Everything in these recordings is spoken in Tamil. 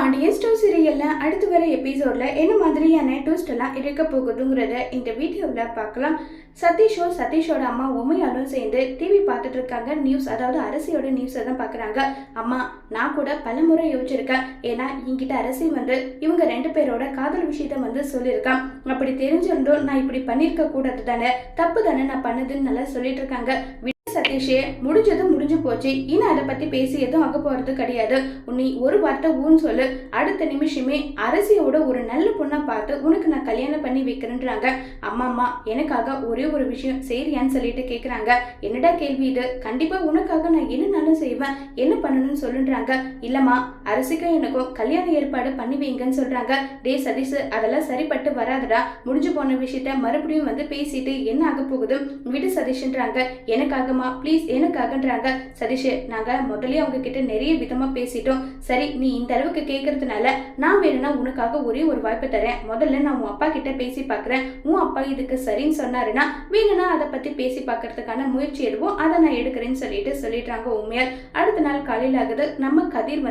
பாண்டியன் ஸ்டோர் சீரியல்ல அடுத்து வர எபிசோட்ல என்ன மாதிரியான ட்விஸ்ட் எல்லாம் இருக்க போகுதுங்கிறத இந்த வீடியோல பார்க்கலாம். சதீஷோட அம்மா உமையாலும் சேர்ந்து டிவி பார்த்துட்டு இருக்காங்க. நியூஸ், அதாவது அரசியோட நியூஸை தான் பார்க்குறாங்க. அம்மா, நான் கூட பல முறை யோசிச்சிருக்கேன். ஏன்னா என்கிட்ட அரசி இவங்க 2 பேரோட காதல் விஷயத்த சொல்லியிருக்கான். அப்படி தெரிஞ்சிருந்தோம் நான் இப்படி பண்ணியிருக்க கூடாது தானே, தப்பு தானே நான் பண்ணதுன்னு நல்லா சொல்லிட்டு இருக்காங்க. சதீஷே, முடிஞ்சது முடிஞ்சு போச்சு. இன்னும் அதை பத்தி பேசி எதுவும் ஆக போறது கிடையாது. உன்னை ஒரு வார்த்தை ஊன்னு சொல்லு, அடுத்த நிமிஷமே அரசியோட ஒரு நல்ல பொண்ணா பார்த்து உனக்கு நான் கல்யாணம் பண்ணி வைக்கிறேன்றாங்க. அம்மா, எனக்காக ஒரே ஒரு விஷயம் செய்றியான்னு சொல்லிட்டு கேக்குறாங்க. என்னடா கேள்வி இது? கண்டிப்பா உனக்காக நான் என்னன்னாலும் செய்வேன், என்ன பண்ணணும்னு சொல்லுன்றாங்க. இல்லம்மா, அரசிக்கும் எனக்கும் கல்யாண ஏற்பாடு பண்ணி வைங்கன்னு சொல்றாங்க. டே சதீஷ், அதெல்லாம் சரிப்பட்டு வராதுடா. முடிஞ்சு போன விஷயத்த மறுபடியும் பேசிட்டு என்ன ஆக போகுது, விடு சதீஷ்ன்றாங்க. எனக்காக ப்ளீஸ், எனக்காகன்றாங்க. சதீஷ், நாங்க முதல்ல அவங்க கிட்ட நிறைய விதமா பேசிட்டோம். சரி, நீ இந்த அளவுக்கு கேட்கறதுனால நான் வேணும்னா உனக்காக ஒரே ஒரு வாய்ப்பு தரேன். முதல்ல நான் உன் அப்பா கிட்ட பேசி பாக்குறேன். உன் அப்பா இதுக்கு சரின்னு சொன்னாருன்னா வேணும்னா அதை பத்தி பேசி பாக்குறதுக்கான முயற்சி எதுவும் அதை நான் எடுக்கிறேன்னு சொல்லிடுறாங்க உண்மையால். அடுத்த நாள் காலையில் ஆகுது. நம்ம கதிர்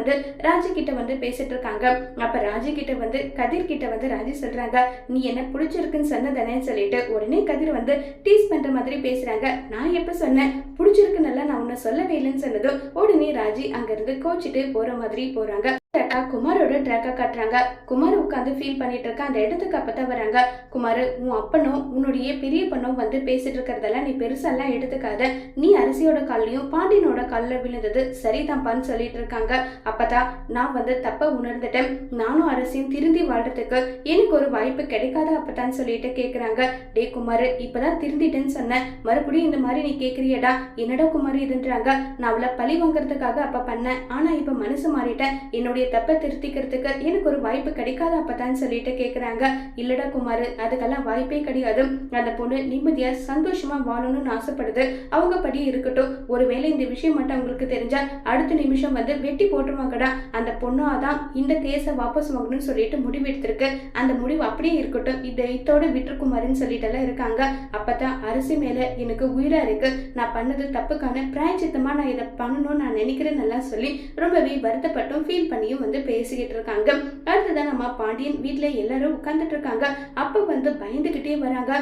ராஜி கிட்ட பேசிட்டு இருக்காங்க. அப்ப ராஜி கிட்ட கதிர் கிட்ட ராஜி சொல்றாங்க, நீ என்ன பிடிச்சிருக்குன்னு சொன்னதானேன்னு சொல்லிட்டு உடனே கதிர் டீஸ் பண்ற மாதிரி பேசுறாங்க. நான் எப்ப சொன்னேன் பிடிச்சிருக்கு, நல்லா நான் உன்னை சொல்லவே இல்லைன்னு சொன்னதும் உடனே ராஜி அங்கிருந்து கோச்சிட்டு போற மாதிரி போறாங்க. குமாரோட ட்ராக்கை காட்டுறாங்க. குமார் உட்காந்து ஃபீல் பண்ணிட்டு இருக்க அந்த இடத்துக்கு அப்பதான் வராங்க. குமார், உன் அப்பனும் உன்னுடைய பெரிய பொண்ணும் பேசிட்டு இருக்கிறதெல்லாம் நீ பெருசாலாம் எடுத்துக்காத. நீ அரசியோட காலையும் பாண்டியனோட காலில் விழுந்தது சரிதான்ப்பான்னு சொல்லிட்டு இருக்காங்க. அப்பதான் நான் தப்ப உணர்ந்துட்டேன். நானும் அரசியும் திருந்தி வாழ்றதுக்கு எனக்கு ஒரு வாய்ப்பு கிடைக்காத அப்பதான் சொல்லிட்டு கேக்குறாங்க. டே குமார், இப்பதான் திருந்திட்டேன்னு சொன்னேன், மறுபடியும் இந்த மாதிரி நீ கேக்குறியடா, என்னடா குமார் இதுன்றாங்க. நான் அவளை பழி வாங்கறதுக்காக அப்ப பண்ணேன், ஆனா இப்ப மனசு மாறிட்டேன். என்னுடைய தப்பை திருத்திக்கிறதுக்கு எனக்கு ஒரு வாய்ப்பு கிடைக்காத அப்பதான் சொல்லிட்டு கேக்குறாங்க. இல்லடா குமார், அதுக்கெல்லாம் வாய்ப்பே கிடையாது. அந்த பொண்ணு நிம்மதியா சந்தோஷமா வாழணும்னு ஆசைப்படுது. அவங்க படி இருக்கட்டும். ஒருவேளை இந்த விஷயம் மட்டும் அவங்களுக்கு தெரிஞ்சா அடுத்த நிமிஷம் வெட்டி போட்டுருவாங்கடா. அந்த பொண்ணாதான் இந்த கேஸை வாபஸ் வாங்கணும்னு சொல்லிட்டு முடிவு எடுத்திருக்கு. அந்த முடிவு அப்படியே இருக்கட்டும், இதோட விட்டுருக்குமாருன்னு சொல்லிட்டு எல்லாம் இருக்காங்க. அப்பதான் அரசி மேல எனக்கு உயிரா இருக்கு. நான் பண்ணது தப்புக்கான பிராயச்சித்தமா நான் இதை பண்ணணும்னு நான் நினைக்கிறேன்னு எல்லாம் சொல்லி ரொம்பவே வருத்தப்பட்டும் ஃபீல் பண்ணி பேசிக்கிட்டு இருக்காங்க. அடுத்ததான் நம்ம பாண்டியன் வீட்டுல எல்லாரும் உட்கார்ந்துட்டு இருக்காங்க. அப்ப பயந்துகிட்டே வராங்க.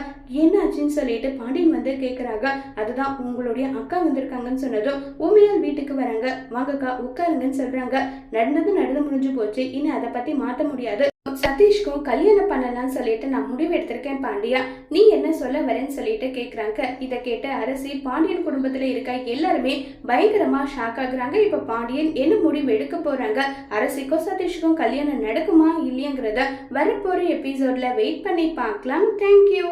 என்னாச்சுன்னு சொல்லிட்டு பாண்டியன் கேக்குறாங்க. அதுதான் உங்களுடைய அக்கா வந்திருக்காங்கன்னு சொன்னதும் உமையால் வீட்டுக்கு வராங்க. வாங்கக்கா உட்காருங்கன்னு சொல்றாங்க. நடந்து முடிஞ்சு போச்சு, இனி அதை பத்தி மாத்த முடியாது. சதீஷ்க்கும் கல்யாணம் பண்ணலாம்னு சொல்லிட்டு நான் முடிவு எடுத்திருக்கேன் பாண்டியா, நீ என்ன சொல்ல வரேன்னு சொல்லிட்டு கேக்குறாங்க. இதை கேட்ட அரசி பாண்டியன் குடும்பத்துல இருக்க எல்லாருமே பயங்கரமா ஷாக் ஆகுறாங்க. இப்ப பாண்டியன் என்ன முடிவு எடுக்க போறாங்க, அரசிக்கும் சதீஷ்க்கும் கல்யாணம் நடக்குமா இல்லையாங்கிறத வரப்போற எபிசோட்ல வெயிட் பண்ணி பார்க்கலாம். தேங்க்யூ.